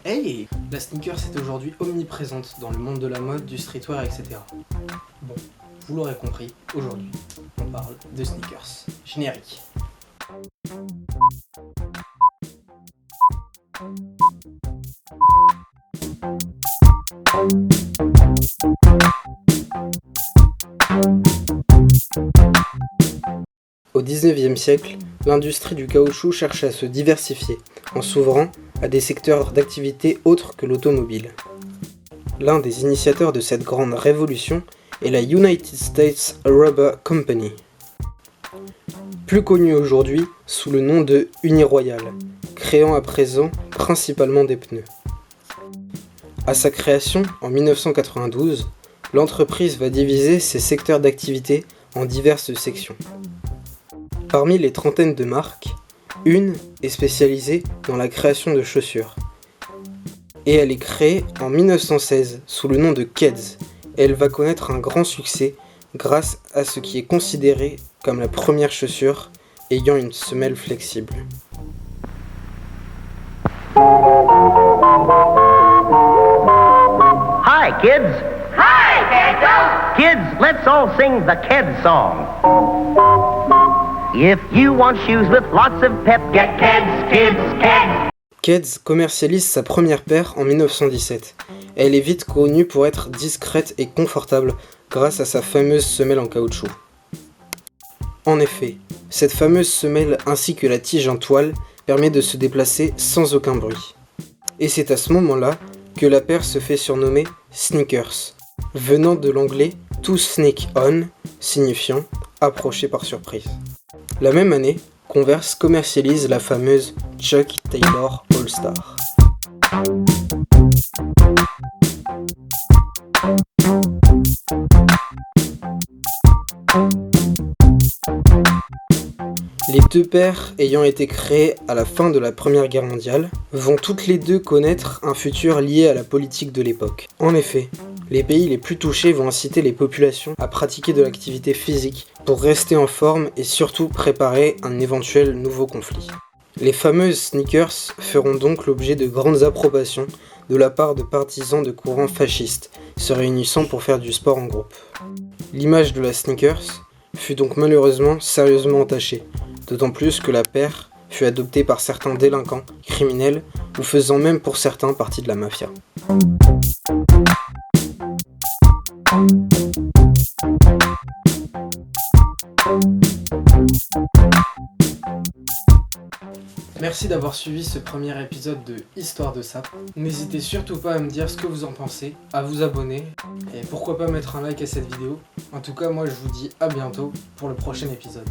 Hey! La sneaker est aujourd'hui omniprésente dans le monde de la mode, du streetwear, etc. Bon, vous l'aurez compris, aujourd'hui, on parle de sneakers. Générique. Au XIXe siècle, l'industrie du caoutchouc cherche à se diversifier en s'ouvrant à des secteurs d'activité autres que l'automobile. L'un des initiateurs de cette grande révolution est la United States Rubber Company, plus connue aujourd'hui sous le nom de Uniroyal, créant à présent principalement des pneus. À sa création en 1992, l'entreprise va diviser ses secteurs d'activité en diverses sections. Parmi les trentaines de marques, une est spécialisée dans la création de chaussures. Et elle est créée en 1916 sous le nom de Keds. Et elle va connaître un grand succès grâce à ce qui est considéré comme la première chaussure ayant une semelle flexible. Hi, kids. Hi, Pedro. Kids, let's all sing the Keds song. If you want shoes with lots of pep, Get Keds, kids, Keds. Keds commercialise sa première paire en 1917. Elle est vite connue pour être discrète et confortable grâce à sa fameuse semelle en caoutchouc. En effet, cette fameuse semelle ainsi que la tige en toile permet de se déplacer sans aucun bruit. Et c'est à ce moment-là que la paire se fait surnommer sneakers, venant de l'anglais to sneak on, signifiant approcher par surprise. La même année, Converse commercialise la fameuse Chuck Taylor All-Star. Les deux paires ayant été créées à la fin de la Première Guerre mondiale vont toutes les deux connaître un futur lié à la politique de l'époque. En effet, les pays les plus touchés vont inciter les populations à pratiquer de l'activité physique pour rester en forme et surtout préparer un éventuel nouveau conflit. Les fameuses sneakers feront donc l'objet de grandes approbations de la part de partisans de courants fascistes se réunissant pour faire du sport en groupe. L'image de la sneakers fut donc malheureusement sérieusement entachée, d'autant plus que la paire fut adoptée par certains délinquants, criminels ou faisant même pour certains partie de la mafia. Merci d'avoir suivi ce premier épisode de Histoire de Sap. N'hésitez surtout pas à me dire ce que vous en pensez, à vous abonner et pourquoi pas mettre un like à cette vidéo. En tout cas, moi je vous dis à bientôt pour le prochain épisode.